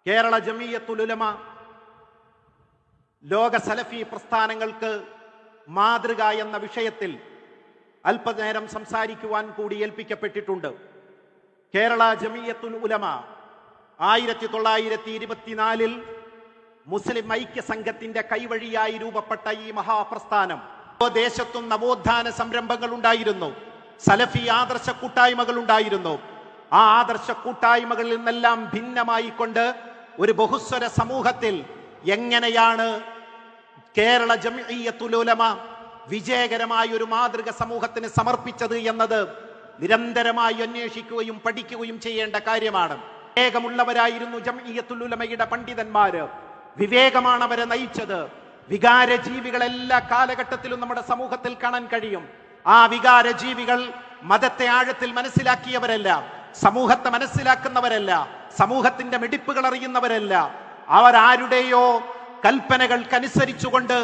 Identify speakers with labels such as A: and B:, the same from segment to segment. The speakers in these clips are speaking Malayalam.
A: കേരള ജമിയത്തുൽ ഉലമ ലോക സലഫി പ്രസ്ഥാനങ്ങൾക്ക് മാതൃക എന്ന വിഷയത്തിൽ അല്പനേരം സംസാരിക്കുവാൻ കൂടി ഏൽപ്പിക്കപ്പെട്ടിട്ടുണ്ട്. കേരള ജമിയത്തുൽ ഉലമ 1924 മുസ്ലിം ഐക്യ സംഘത്തിന്റെ കൈവഴിയായി രൂപപ്പെട്ട ഈ മഹാപ്രസ്ഥാനം ദേശത്തും നവോത്ഥാന സംരംഭങ്ങൾ ഉണ്ടായിരുന്നു, സലഫി ആദർശ കൂട്ടായ്മകൾ ഉണ്ടായിരുന്നു. ആ ആദർശ കൂട്ടായ്മകളിൽ നിന്നെല്ലാം ഭിന്നമായി കൊണ്ട് ഒരു ബഹുസ്വര സമൂഹത്തിൽ എങ്ങനെയാണ് കേരള ജമിയത്തുൽ ഉലമ വിജയകരമായ ഒരു മാതൃക സമൂഹത്തിന് സമർപ്പിച്ചത് എന്നത് നിരന്തരമായി അന്വേഷിക്കുകയും പഠിക്കുകയും ചെയ്യേണ്ട കാര്യമാണ്. വിവേകമുള്ളവരായിരുന്നു ജമിയത്തുൽ ഉലമയുടെ പണ്ഡിതന്മാര്. വിവേകമാണ് അവരെ നയിച്ചത്. വികാരജീവികൾ എല്ലാ കാലഘട്ടത്തിലും നമ്മുടെ സമൂഹത്തിൽ കാണാൻ കഴിയും. ആ വികാരജീവികൾ മതത്തെ ആഴത്തിൽ മനസ്സിലാക്കിയവരല്ല, സമൂഹത്തെ മനസ്സിലാക്കുന്നവരല്ല, സമൂഹത്തിന്റെ മിടിപ്പുകൾ അറിയുന്നവരല്ല. അവരാരുടെയോ കൽപ്പനകൾക്കനുസരിച്ചുകൊണ്ട്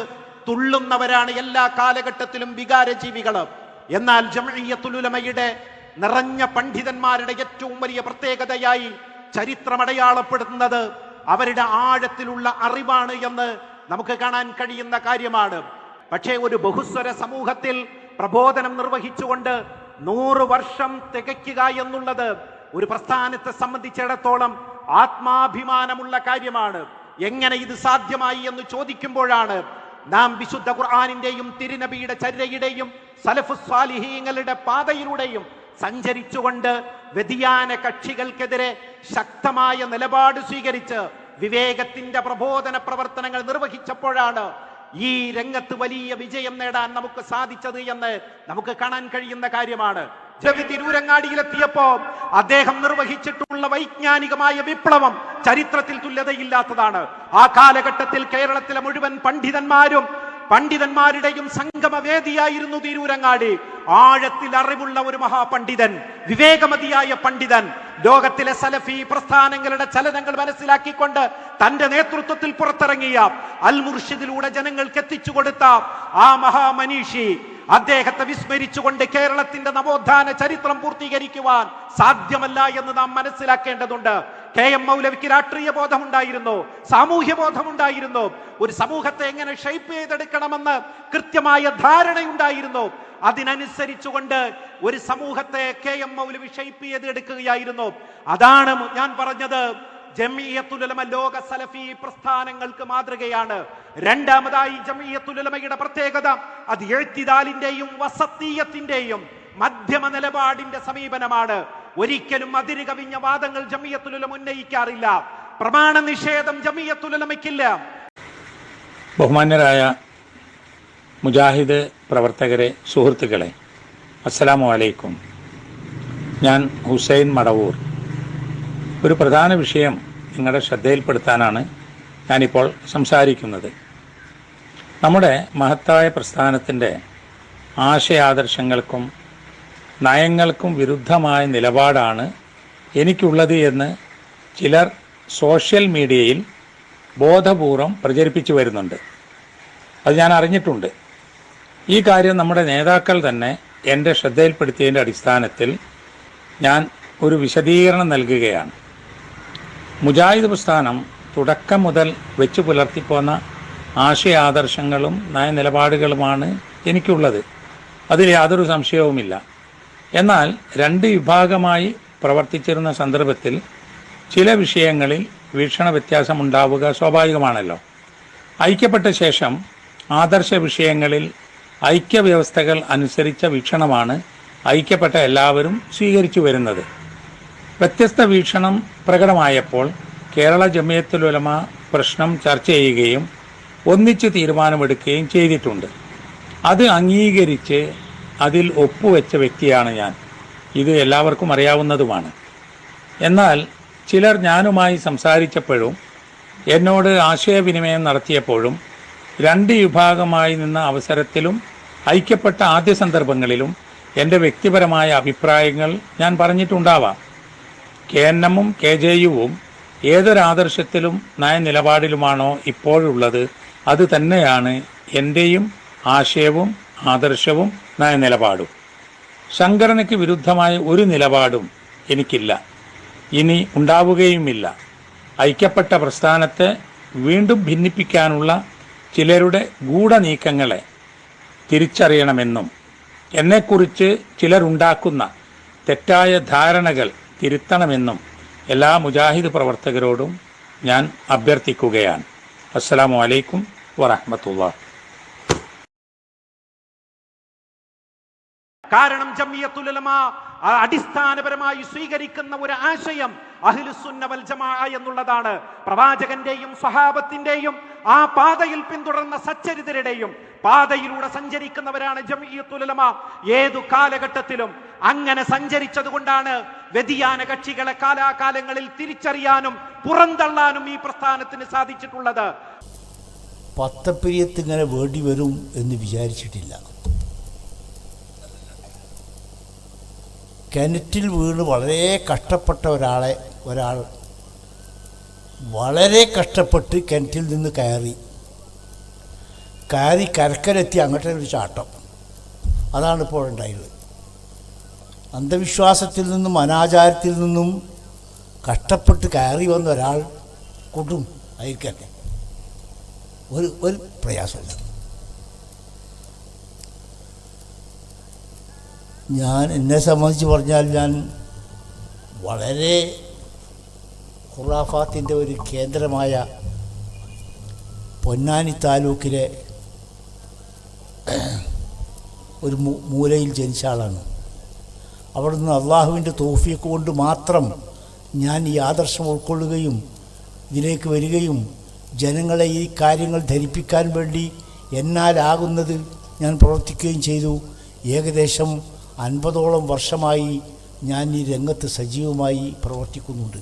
A: തുള്ളുന്നവരാണ് എല്ലാ കാലഘട്ടത്തിലും വികാരജീവികൾ. എന്നാൽ ജമിയത്തുൽ ഉലമയുടെ നിറഞ്ഞ പണ്ഡിതന്മാരുടെ ഏറ്റവും വലിയ പ്രത്യേകതയായി ചരിത്രമടയാളപ്പെടുന്നത് അവരുടെ ആഴത്തിലുള്ള അറിവാണ് എന്ന് നമുക്ക് കാണാൻ കഴിയുന്ന കാര്യമാണ്. പക്ഷേ ഒരു ബഹുസ്വര സമൂഹത്തിൽ പ്രബോധനം നിർവഹിച്ചുകൊണ്ട് 100 വർഷം തികയ്ക്കുക എന്നുള്ളത് ഒരു പ്രസ്ഥാനത്തെ സംബന്ധിച്ചിടത്തോളം ആത്മാഭിമാനമുള്ള കാര്യമാണ്. എങ്ങനെ ഇത് സാധ്യമായി എന്ന് ചോദിക്കുമ്പോഴാണ് നാം വിശുദ്ധ ഖുർആനിന്റെയും തിരുനബിയുടെ ചര്യയുടെയും സലഫുസ് സാലിഹീങ്ങളുടെ പാതയിലൂടെയും സഞ്ചരിച്ചുകൊണ്ട് വ്യതിയാന കക്ഷികൾക്കെതിരെ ശക്തമായ നിലപാട് സ്വീകരിച്ച് വിവേകത്തിന്റെ പ്രബോധന പ്രവർത്തനങ്ങൾ നിർവഹിച്ചപ്പോഴാണ് ഈ രംഗത്ത് വലിയ വിജയം നേടാൻ നമുക്ക് സാധിച്ചത് എന്ന് നമുക്ക് കാണാൻ കഴിയുന്ന കാര്യമാണ്. തിരൂരങ്ങാടിയിലെത്തിയപ്പോ അദ്ദേഹം നിർവഹിച്ചിട്ടുള്ള വൈജ്ഞാനികമായ വിപ്ലവം ചരിത്രത്തിൽ തുല്യതയില്ലാത്തതാണ്. ആ കാലഘട്ടത്തിൽ കേരളത്തിലെ മുഴുവൻ പണ്ഡിതന്മാരുടെയും സംഗമവേദിയായിരുന്നു തിരൂരങ്ങാടി. ആഴത്തിൽ അറിവുള്ള ഒരു മഹാപണ്ഡിതൻ, വിവേകമതിയായ പണ്ഡിതൻ, ലോകത്തിലെ സലഫി പ്രസ്ഥാനങ്ങളുടെ ചലനങ്ങൾ മനസ്സിലാക്കിക്കൊണ്ട് തന്റെ നേതൃത്വത്തിൽ പുറത്തിറങ്ങിയ അൽ മുർഷിദിലൂടെ ജനങ്ങൾക്ക് എത്തിച്ചു കൊടുത്ത ആ മഹാമനീഷി, അദ്ദേഹത്തെ വിസ്മരിച്ചുകൊണ്ട് കേരളത്തിന്റെ നവോത്ഥാന ചരിത്രം പൂർത്തീകരിക്കുവാൻ സാധ്യമല്ല എന്ന് നാം മനസ്സിലാക്കേണ്ടതുണ്ട്. KM മൗലവിക്ക് രാഷ്ട്രീയ ബോധമുണ്ടായിരുന്നു, സാമൂഹ്യ ബോധമുണ്ടായിരുന്നു, ഒരു സമൂഹത്തെ എങ്ങനെ ഷേപ്പ് ചെയ്തെടുക്കണമെന്ന് കൃത്യമായ ധാരണയുണ്ടായിരുന്നു. അതിനനുസരിച്ചുകൊണ്ട് ഒരു സമൂഹത്തെ KM മൗലവി ഷേപ്പ് ചെയ്തെടുക്കുകയായിരുന്നു. അതാണ് ഞാൻ പറഞ്ഞത്, ജമിയത്തുൽ ഉലമ ലോക സലഫി പ്രസ്ഥാനങ്ങൾക്ക് മാതൃകയാണ്. രണ്ടാമതായി ജമിയത്തുൽ ഉലമയുടെ പ്രത്യേകത അത് ഇഅ്തിദാലിന്റെയും വസത്തിയത്തിന്റെയും മധ്യമ നിലപാടിന്റെ സമീപനമാണ്. ഒരിക്കലും അതിര് കവിഞ്ഞ വാദങ്ങൾ ജമിയത്തുൽ ഉലമ ഉന്നയിക്കാറില്ല. പ്രമാണ നിഷേധം ജമിയത്തുൽ ഉലമയ്ക്കില്ല.
B: ബഹുമാന്യരായ മുജാഹിദ് പ്രവർത്തകരെ, സുഹൃത്തുക്കളെ, അസ്സലാമു അലൈക്കും. ഞാൻ ഹുസൈൻ മടവൂർ. ഒരു പ്രധാന വിഷയം നിങ്ങളുടെ ശ്രദ്ധയിൽപ്പെടുത്താനാണ് ഞാനിപ്പോൾ സംസാരിക്കുന്നത്. നമ്മുടെ മഹത്തായ പ്രസ്ഥാനത്തിൻ്റെ ആശയാദർശങ്ങൾക്കും നയങ്ങൾക്കും വിരുദ്ധമായ നിലപാടാണ് എനിക്കുള്ളത് എന്ന് ചിലർ സോഷ്യൽ മീഡിയയിൽ ബോധപൂർവം പ്രചരിപ്പിച്ചു വരുന്നുണ്ട്. അത് ഞാൻ അറിഞ്ഞിട്ടുണ്ട്. ഈ കാര്യം നമ്മുടെ നേതാക്കൾ തന്നെ എൻ്റെ ശ്രദ്ധയിൽപ്പെടുത്തിയതിൻ്റെ അടിസ്ഥാനത്തിൽ ഞാൻ ഒരു വിശദീകരണം നൽകുകയാണ്. മുജാഹിദ് പ്രസ്ഥാനം തുടക്കം മുതൽ വെച്ചു പുലർത്തിപ്പോന്ന ആശയാദർശങ്ങളും നയനിലപാടുകളുമാണ് എനിക്കുള്ളത്. അതിൽ യാതൊരു സംശയവുമില്ല. എന്നാൽ 2 വിഭാഗമായി പ്രവർത്തിച്ചിരുന്ന സന്ദർഭത്തിൽ ചില വിഷയങ്ങളിൽ വീക്ഷണ വ്യത്യാസമുണ്ടാവുക സ്വാഭാവികമാണല്ലോ. ഐക്യപ്പെട്ട ശേഷം ആദർശ വിഷയങ്ങളിൽ ഐക്യവ്യവസ്ഥകൾ അനുസരിച്ച വീക്ഷണമാണ് ഐക്യപ്പെട്ട എല്ലാവരും സ്വീകരിച്ചു വരുന്നത്. വ്യത്യസ്ത വീക്ഷണം പ്രകടമായപ്പോൾ കേരള ജമിയത്തുൽ ഉലമ പ്രശ്നം ചർച്ച ചെയ്യുകയും ഒന്നിച്ച് തീരുമാനമെടുക്കുകയും ചെയ്തിട്ടുണ്ട്. അത് അംഗീകരിച്ച് അതിൽ ഒപ്പുവെച്ച വ്യക്തിയാണ് ഞാൻ. ഇത് എല്ലാവർക്കും അറിയാവുന്നതുമാണ്. എന്നാൽ ചിലർ ഞാനുമായി സംസാരിച്ചപ്പോഴും എന്നോട് ആശയവിനിമയം നടത്തിയപ്പോഴും 2 വിഭാഗമായി നിന്ന അവസരത്തിലും ഐക്യപ്പെട്ട ആദ്യ സന്ദർഭങ്ങളിലും എൻ്റെ വ്യക്തിപരമായ അഭിപ്രായങ്ങൾ ഞാൻ പറഞ്ഞിട്ടുണ്ടാവാം. KNM-ഉം KJU-വും ഏതൊരാദർശത്തിലും നയനിലപാടിലുമാണോ ഇപ്പോഴുള്ളത് അത് തന്നെയാണ് എൻ്റെയും ആശയവും ആദർശവും നയനിലപാടും. സംഘടനയ്ക്ക് വിരുദ്ധമായ ഒരു നിലപാടും എനിക്കില്ല, ഇനി ഉണ്ടാവുകയുമില്ല. ഐക്യപ്പെട്ട പ്രസ്ഥാനത്തെ വീണ്ടും ഭിന്നിപ്പിക്കാനുള്ള ചിലരുടെ ഗൂഢനീക്കങ്ങളെ തിരിച്ചറിയണമെന്നും എന്നെക്കുറിച്ച് ചിലരുണ്ടാക്കുന്ന തെറ്റായ ധാരണകൾ തിരുത്തണമെന്നും എല്ലാ മുജാഹിദ് പ്രവർത്തകരോടും ഞാൻ അഭ്യർത്ഥിക്കുകയാണ്. അസ്സലാമു അലൈക്കും വറഹ്മത്തുള്ളാഹി.
A: കാരണം ജംഇയ്യത്തുൽ ഉലമ അടിസ്ഥാനപരമായി സ്വീകരിക്കുന്ന ഒരു ആശയം അഹ്ലുസുന്ന വൽ ജമാഅ എന്നുള്ളതാണ്. പ്രവാചകന്റെയും സ്വഹാബത്തിന്റെയും ആ പാതയിൽ പിന്തുടർന്ന സച്ചരിതരുടെയും പാതയിലൂടെ സഞ്ചരിക്കുന്നവരാണ് ജംഇയ്യത്തുൽ ഉലമ ഏതു കാലഘട്ടത്തിലും. അങ്ങനെ സഞ്ചരിച്ചത് കൊണ്ടാണ് വ്യതിയാന കക്ഷികളെ കാലാകാലങ്ങളിൽ തിരിച്ചറിയാനും പുറന്തള്ളാനും ഈ പ്രസ്ഥാനത്തിന് സാധിച്ചിട്ടുള്ളത്.
C: പത്തപ്പിരിയത്ത് ഇങ്ങനെ വേണ്ടി വരും എന്ന് വിചാരിച്ചിട്ടില്ല. കിണറ്റിൽ വീണ് വളരെ കഷ്ടപ്പെട്ട ഒരാൾ വളരെ കഷ്ടപ്പെട്ട് കിണറ്റിൽ നിന്ന് കയറി കരക്കലെത്തി അങ്ങോട്ടൊരു ചാട്ടം. അതാണ് ഇപ്പോൾ ഉണ്ടായത്. അന്ധവിശ്വാസത്തിൽ നിന്നും അനാചാരത്തിൽ നിന്നും കഷ്ടപ്പെട്ട് കയറി വന്ന ഒരാൾ കൊടും ആയിരിക്കട്ടെ, ഒരു പ്രയാസമില്ല. എന്നെ സംബന്ധിച്ച് പറഞ്ഞാൽ ഞാൻ വളരെ ഖുറാഫാത്തിൻ്റെ ഒരു കേന്ദ്രമായ പൊന്നാനി താലൂക്കിലെ ഒരു മൂലയിൽ ജനിച്ച ആളാണ്. അവിടെ നിന്ന് അള്ളാഹുവിൻ്റെ തൗഫീഖ് കൊണ്ട് മാത്രം ഞാൻ ഈ ആദർശം ഉൾക്കൊള്ളുകയും ഇതിലേക്ക് വരികയും ജനങ്ങളെ ഈ കാര്യങ്ങൾ ധരിപ്പിക്കാൻ വേണ്ടി എന്നാലാകുന്നത് ഞാൻ പ്രവർത്തിക്കുകയും ചെയ്തു. ഏകദേശം 50ഓളം വർഷമായി ഞാൻ ഈ രംഗത്ത് സജീവമായി പ്രവർത്തിക്കുന്നുണ്ട്.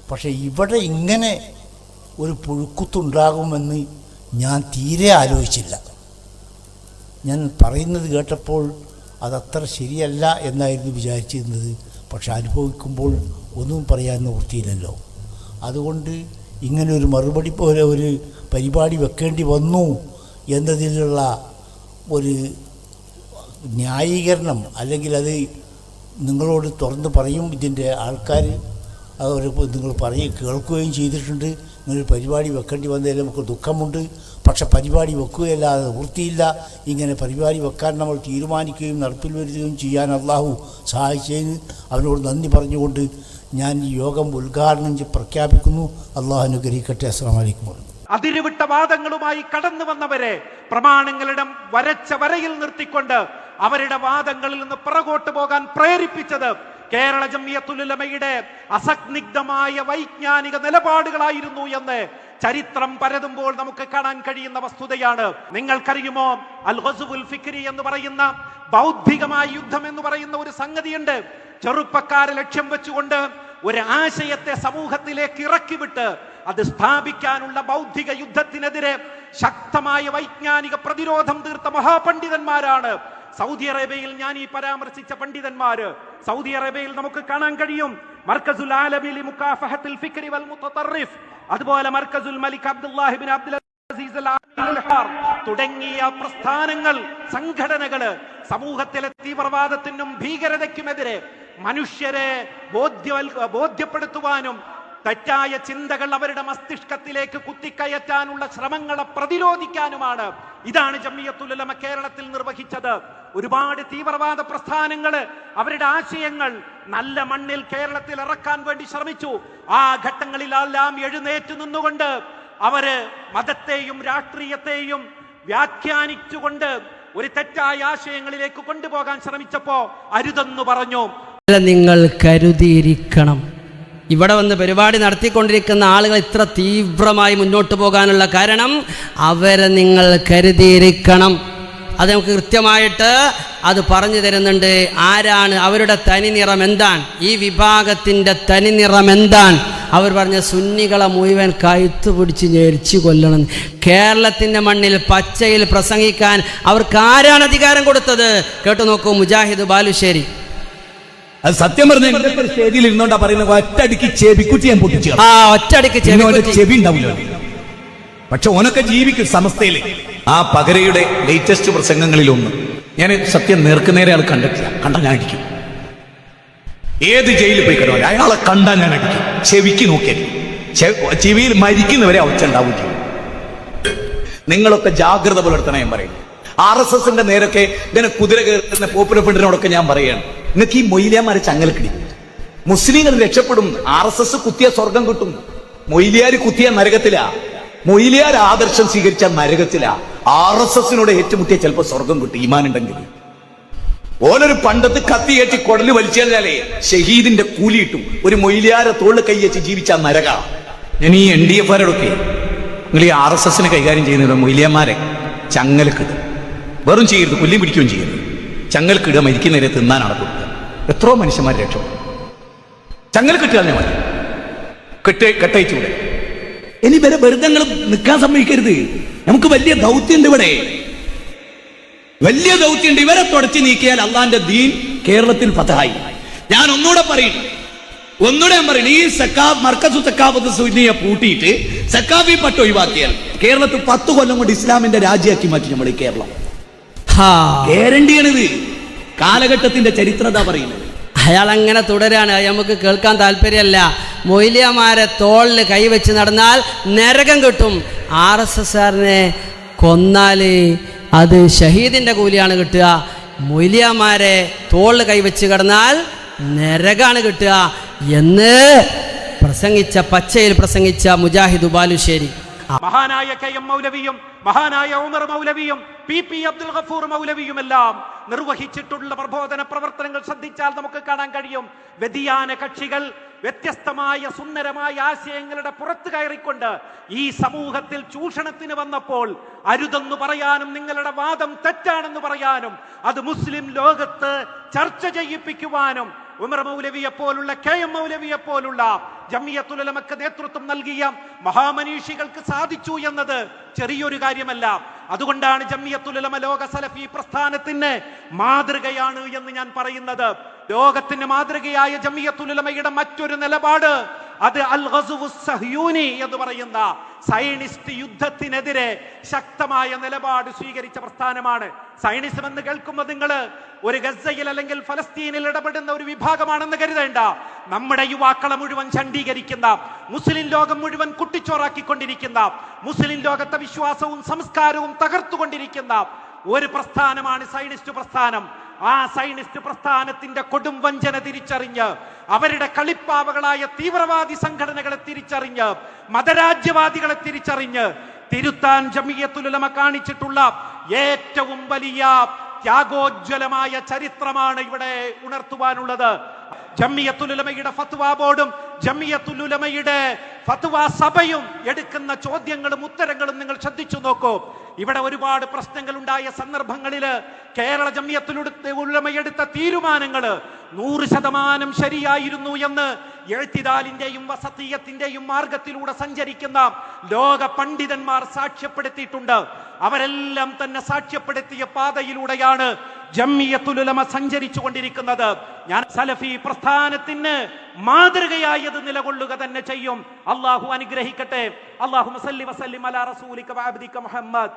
C: പക്ഷേ ഇവിടെ ഇങ്ങനെ ഒരു പുഴുക്കുത്തുണ്ടാകുമെന്ന് ഞാൻ തീരെ ആലോചിച്ചില്ല. ഞാൻ പറയുന്നത് കേട്ടപ്പോൾ അതത്ര ശരിയല്ല എന്നായിരുന്നു വിചാരിച്ചിരുന്നത്. പക്ഷെ അനുഭവിക്കുമ്പോൾ ഒന്നും പറയാൻ നിവൃത്തിയില്ലല്ലോ. അതുകൊണ്ട് ഇങ്ങനെ ഒരു മറുപടി പോലെ ഒരു പരിപാടി വെക്കേണ്ടി വന്നു എന്നതിലുള്ള ഒരു ന്യായീകരണം, അല്ലെങ്കിൽ അത് നിങ്ങളോട് തുറന്ന് പറയും. ഇതിൻ്റെ ആൾക്കാർ നിങ്ങൾ കേൾക്കുകയും ചെയ്തിട്ടുണ്ട്. ഇങ്ങനൊരു പരിപാടി വെക്കേണ്ടി വന്നതിൽ നമുക്ക് ദുഃഖമുണ്ട്. പക്ഷെ പരിപാടി വെക്കുകയല്ലാതെ നിവൃത്തിയില്ല. ഇങ്ങനെ പരിപാടി വെക്കാൻ നമ്മൾ തീരുമാനിക്കുകയും നടപ്പിൽ വരുത്തുകയും ചെയ്യാൻ അള്ളാഹു സഹായിച്ചതിന് അവനോട് നന്ദി പറഞ്ഞുകൊണ്ട് ഞാൻ ഈ യോഗം ഉദ്ഘാടനം പ്രഖ്യാപിക്കുന്നു. അള്ളാഹു അനുഗ്രഹിക്കട്ടെ. അസ്സലാമു അലൈക്കും.
A: അതിരുവിട്ട വാദങ്ങളുമായി കടന്നു വന്നവരെ പ്രമാണങ്ങളുടെ വരച്ച വരയിൽ നിർത്തിക്കൊണ്ട് അവരുടെ വാദങ്ങളിൽ നിന്ന് പുറകോട്ട് പോകാൻ പ്രേരിപ്പിച്ചത് കേരള ജംഇയ്യത്തുൽ ഉലമയുടെ അസന്നിഗ്ധമായ വൈജ്ഞാനിക നിലപാടുകളായിരുന്നു എന്ന് ചരിത്രം പരതുമ്പോൾ നമുക്ക് കാണാൻ കഴിയുന്ന വസ്തുതയാണ്. നിങ്ങൾക്കറിയുമോ, അൽ ഗസ്വുൽ ഫിക്രി എന്ന് പറയുന്ന ബൗദ്ധികമായ യുദ്ധം എന്ന് പറയുന്ന ഒരു സംഗതിയുണ്ട്. ചെറുപ്പക്കാരെ ലക്ഷ്യം വെച്ചുകൊണ്ട് ഒരു ആശയത്തെ സമൂഹത്തിലേക്ക് ഇറക്കിവിട്ട് അത് സ്ഥാപിക്കാനുള്ള ബൗദ്ധിക യുദ്ധത്തിനെതിരെ ശക്തമായ വൈജ്ഞാനിക പ്രതിരോധം തീർത്ത മഹാപണ്ഡിതന്മാരാണ് സൗദി അറേബ്യയിൽ ഞാൻ ഈ പരാമർശിച്ച പണ്ഡിതന്മാര്. സൗദി അറേബ്യയിൽ നമുക്ക് കാണാൻ കഴിയും മർക്കസുൽ ആലമി ലിമുകാഫഹത്തിൽ ഫിക്രി വൽ മുതതർറിഫ്, അതുപോലെ മർക്കസുൽ മലിക് അബ്ദുല്ലാഹി ഇബ്നു അബ്ദുൽ അസീസ് അൽ ആമിൽ തുടങ്ങിയ പ്രസ്ഥാനങ്ങൾ, സംഘടനകള് സമൂഹത്തിലെ തീവ്രവാദത്തിനും ഭീകരതയ്ക്കുമെതിരെ മനുഷ്യരെ ബോധ്യപ്പെടുത്തുവാനും തെറ്റായ ചിന്തകൾ അവരുടെ മസ്തിഷ്കത്തിലേക്ക് കുത്തിക്കയറ്റാനുള്ള ശ്രമങ്ങളെ പ്രതിരോധിക്കാനുമാണ്. ഇതാണ് ജംഇയ്യത്തുൽ ഉലമ കേരളത്തിൽ നിർവഹിച്ചത്. ഒരുപാട് തീവ്രവാദ പ്രസ്ഥാനങ്ങള് അവരുടെ ആശയങ്ങൾ നല്ല മണ്ണിൽ കേരളത്തിൽ ഇറക്കാൻ വേണ്ടി ശ്രമിച്ചു. ആ ഘട്ടങ്ങളിലെല്ലാം എഴുന്നേറ്റ് നിന്നുകൊണ്ട് അവര് മതത്തെയും രാഷ്ട്രീയത്തെയും വ്യാഖ്യാനിച്ചുകൊണ്ട് ഒരു തെറ്റായ ആശയങ്ങളിലേക്ക് കൊണ്ടുപോകാൻ ശ്രമിച്ചപ്പോ അരുതെന്ന് പറഞ്ഞു.
D: നിങ്ങൾ കരുതിയിരിക്കണം. ഇവിടെ വന്ന് പരിപാടി നടത്തിക്കൊണ്ടിരിക്കുന്ന ആളുകൾ ഇത്ര തീവ്രമായി മുന്നോട്ട് പോകാനുള്ള കാരണം അവരെ നിങ്ങൾ കരുതിയിരിക്കണം. അത് നമുക്ക് കൃത്യമായിട്ട് അത് പറഞ്ഞു തരുന്നുണ്ട്. ആരാണ്, അവരുടെ തനിനിറം എന്താണ്, ഈ വിഭാഗത്തിൻ്റെ തനിനിറം എന്താണ്? അവർ പറഞ്ഞ സുന്നികളെ മുഴുവൻ കഴുത്ത് പിടിച്ച് ഞെരിച്ചു കൊല്ലണം. കേരളത്തിൻ്റെ മണ്ണിൽ പച്ചയിൽ പ്രസംഗിക്കാൻ അവർക്ക് ആരാണ് അധികാരം കൊടുത്തത്? കേട്ടു നോക്കൂ, മുജാഹിദ് ബാലുശ്ശേരി.
E: അത് സത്യം പറഞ്ഞ സ്റ്റേജിൽ ഇരുന്നോണ്ടാ പറയുന്നത്. ഒറ്റടിക്ക് ചെവിക്കുറ്റി ഞാൻ പൊട്ടിച്ചു.
D: ഒറ്റടിക്ക്
E: ചെവി ഉണ്ടാവില്ല. പക്ഷെ ഓനൊക്കെ ജീവിക്കും സമസ്തയിൽ. ആ പകരയുടെ ലേറ്റസ്റ്റ് പ്രസംഗങ്ങളിലൊന്ന് ഞാൻ സത്യം നേർക്കുനേരെ ആൾ കണ്ടിട്ടില്ല. കണ്ടാ ഞാൻ അടിക്കും. ഏത് ജയിലിൽ പോയി കിടന്നു അയാളെ കണ്ടാ ഞാൻ അടിക്കും. ചെവിക്ക് നോക്കിയാൽ ചെവിയിൽ മരിക്കുന്നവരെ ഒച്ച ഉണ്ടാവും ചെയ്യും. നിങ്ങളൊക്കെ ജാഗ്രത പുലർത്തണം. ഞാൻ പറയുന്നു, RSSന്റെ നേരൊക്കെ ഇങ്ങനെ കുതിര കയറുന്ന പോപ്പുലർ ഫ്രണ്ടിനോടൊക്കെ ഞാൻ പറയുകയാണ്, നിങ്ങൾക്ക് ഈ മൊയ്ലിയാമാരെ ചങ്ങലക്കിടി. മുസ്ലിങ്ങൾ രക്ഷപ്പെടും. RSS കുത്തിയ സ്വർഗം കിട്ടും. മൊയ്ലിയാർ കുത്തിയ നരകത്തിലാ. മൊയ്ലിയാർ ആദർശം സ്വീകരിച്ച നരകത്തിലാ. RSSനോട് ഏറ്റുമുട്ടിയ ചിലപ്പോൾ സ്വർഗം കിട്ടും ഈമാനുണ്ടെങ്കിൽ. ഓനൊരു പണ്ടത്ത് കത്തിയേറ്റി കുടല് വലിച്ചു കഴിഞ്ഞാലേ ഷഹീദിന്റെ കൂലി കിട്ടും. ഒരു മൊയ്ലിയാരെ തോളിൽ കൈയേച്ച് ജീവിച്ച നരക. ഞാൻ ഈ NDF-കാരോടൊക്കെ, നിങ്ങൾ ഈ RSSനെ കൈകാര്യം ചെയ്യുന്നത് മൊയ്ലിയന്മാരെ ചങ്ങലക്കിടുക. വെറും ചെയ്യരുത്, കൊല്ലിയും പിടിക്കുകയും ചെയ്യരുത്. ചങ്ങലക്കിടുക, മരിക്കുന്നവരെ തിന്നാനാണ് കൊടുക്കുക. എത്രയോ മനുഷ്യന്മാർ രക്ഷപ്പെടും. ചങ്ങലക്കിട്ട് കളഞ്ഞ മതി, കെട്ടയച്ചൂടെ. ഇനി വരെ വെറുതെ നിൽക്കാൻ സമ്മതിക്കരുത്. നമുക്ക് വലിയ ദൗത്യമുണ്ട് ഇവിടെ, വലിയ ദൗത്യമുണ്ട്. ഇവരെ തുടച്ചു നീക്കിയാൽ അള്ളാന്റെ ദീൻ കേരളത്തിൽ ഫതഹായി. ഞാൻ ഒന്നുകൂടെ പറയുന്നു, ഈ മർക്കസു സക്കാഫത്ത് സുന്നിയെ പൂട്ടിയിട്ട് സക്കാഫി പട്ട് ഒഴിവാക്കിയാൽ കേരളത്തിൽ 10 കൊല്ലം കൊണ്ട് ഇസ്ലാമിന്റെ രാജ്യമാക്കി മാറ്റി നമ്മൾ ഈ കേരളം. ഗ്യാരണ്ടിയാണിത്. കാലഘട്ടത്തിന്റെ ചരിത്രത പറയുന്നത്.
D: അയാൾ അങ്ങനെ തുടരാണ്, നമുക്ക് കേൾക്കാൻ താല്പര്യമല്ല. മൊയ്ലിയമാരെ തോളിൽ കൈവച്ച് നടന്നാൽ നരകം കിട്ടും. RSSകാരനെ കൊന്നാൽ അത് ഷഹീദിന്റെ കൂലിയാണ് കിട്ടുക. മൊയ്ലിയമാരെ തോളിൽ കൈവച്ച് കിടന്നാൽ നരകാണ് കിട്ടുക എന്ന് പ്രസംഗിച്ച, പച്ചയിൽ പ്രസംഗിച്ച മുജാഹിദ് ബാലുശ്ശേരി.
A: മഹാനായ KM മൗലവിയും മഹാനായ ഉമർ മൗലവിയും PP അബ്ദുൽ ഗഫൂർ മൗലവിയുമെല്ലാം നിർവഹിച്ചിട്ടുള്ള പ്രബോധന പ്രവർത്തനങ്ങൾ ശ്രദ്ധിച്ചാൽ നമുക്ക് കാണാൻ കഴിയും. വ്യതിയാന കക്ഷികൾ വ്യത്യസ്തമായ സുന്ദരമായ ആശയങ്ങളുടെ പുറത്തു കയറിക്കൊണ്ട് ഈ സമൂഹത്തിൽ ചൂഷണത്തിന് വന്നപ്പോൾ അരുതെന്ന് പറയാനും നിങ്ങളുടെ വാദം തെറ്റാണെന്ന് പറയാനും അത് മുസ്ലിം ലോകത്ത് ചർച്ച ചെയ്യിപ്പിക്കുവാനും ഉമർ മൗലവിയെ പോലുള്ള KM മൗലവിയെ പോലുള്ള ജമിയത്തുൽ ഉലമക്ക് നേതൃത്വം നൽകിയ മഹാമനീഷികൾക്ക് സാധിച്ചു എന്നത് ചെറിയൊരു കാര്യമല്ല. അതുകൊണ്ടാണ് ജമിയത്തുൽ ഉലമ ലോക സലഫി പ്രസ്ഥാനത്തിന് മാതൃകയാണ് എന്ന് ഞാൻ പറയുന്നത്. ലോകത്തിന് മാതൃകയായ ജമിയത്തുൽ ഉലമയുടെ മറ്റൊരു നിലപാട് അത് അൽ ഗസ്വു സഹ്യൂനി എന്ന് പറയുന്ന സയനിസ്റ്റ് യുദ്ധത്തിനെതിരെ ശക്തമായ നിലപാട് സ്വീകരിച്ച പ്രസ്ഥാനമാണ്. സയനിസം എന്ന് കേൾക്കുമ്പോൾ നിങ്ങൾ ഒരു ഗസയിൽ അല്ലെങ്കിൽ ഫലസ്തീനിൽ ഇടപെടുന്ന ഒരു വിഭാഗമാണെന്ന് കരുതേണ്ട. നമ്മുടെ യുവാക്കളെ മുഴുവൻ ചണ്ഡീകരിക്കുന്ന, മുസ്ലിം ലോകം മുഴുവൻ കുട്ടിച്ചോറാക്കിക്കൊണ്ടിരിക്കുന്ന, മുസ്ലിം ലോകത്തെ വിശ്വാസവും സംസ്കാരവും തകർത്തുകൊണ്ടിരിക്കുന്ന ഒരു പ്രസ്ഥാനമാണ് സയനിസ്റ്റ് പ്രസ്ഥാനം. ആ സയനിസ്റ്റ് പ്രസ്ഥാനത്തിന്റെ കൊടും വഞ്ചന തിരിച്ചറിഞ്ഞ്, അവരുടെ കളിപ്പാവകളായ തീവ്രവാദി സംഘടനകളെ തിരിച്ചറിഞ്ഞ്, മതരാജ്യവാദികളെ തിരിച്ചറിഞ്ഞ് തിരുത്താൻ ജമിയത്തുൽ ഉലമ കാണിച്ചിട്ടുള്ള ഏറ്റവും വലിയ ത്യാഗോജ്വലമായ ചരിത്രമാണ് ഇവിടെ ഉണർത്തുവാനുള്ളത്. ജമിയത്തുൽ ഉലമയുടെ ഫത്വ ബോർഡും ജമിയത്തുൽ ഉലമയുടെ ഫത്വ സഭയും എടുക്കുന്ന ചോദ്യങ്ങളും ഉത്തരങ്ങളും നിങ്ങൾ ശ്രദ്ധിച്ചു നോക്കൂ. ഇവിടെ ഒരുപാട് പ്രശ്നങ്ങൾ ഉണ്ടായ സന്ദർഭങ്ങളിൽ കേരള ജമിയത്തുൽ ഉലമ എടുത്ത തീരുമാനങ്ങൾ 100% ശരിയായിരുന്നു എന്ന് എഴുത്തിദാലിന്റെയും വസതിയത്തിന്റെയും മാർഗത്തിലൂടെ സഞ്ചരിക്കുന്ന ലോക പണ്ഡിതന്മാർ സാക്ഷ്യപ്പെടുത്തിയിട്ടുണ്ട്. അവരെല്ലാം തന്നെ സാക്ഷ്യപ്പെടുത്തിയ പാതയിലൂടെയാണ് ജമിയത്തുൽ ഉലമ സഞ്ചരിച്ചു കൊണ്ടിരിക്കുന്നത്. ഞാൻ സലഫി പ്രസ്ഥാനത്തിന് മാതൃകയായത് നിലകൊള്ളുക തന്നെ ചെയ്യും. അള്ളാഹു അനുഗ്രഹിക്കട്ടെ. അല്ലാഹുമ്മ സല്ലി വസല്ലിം അലാ റസൂലിക വഅബ്ദിക മുഹമ്മദ്.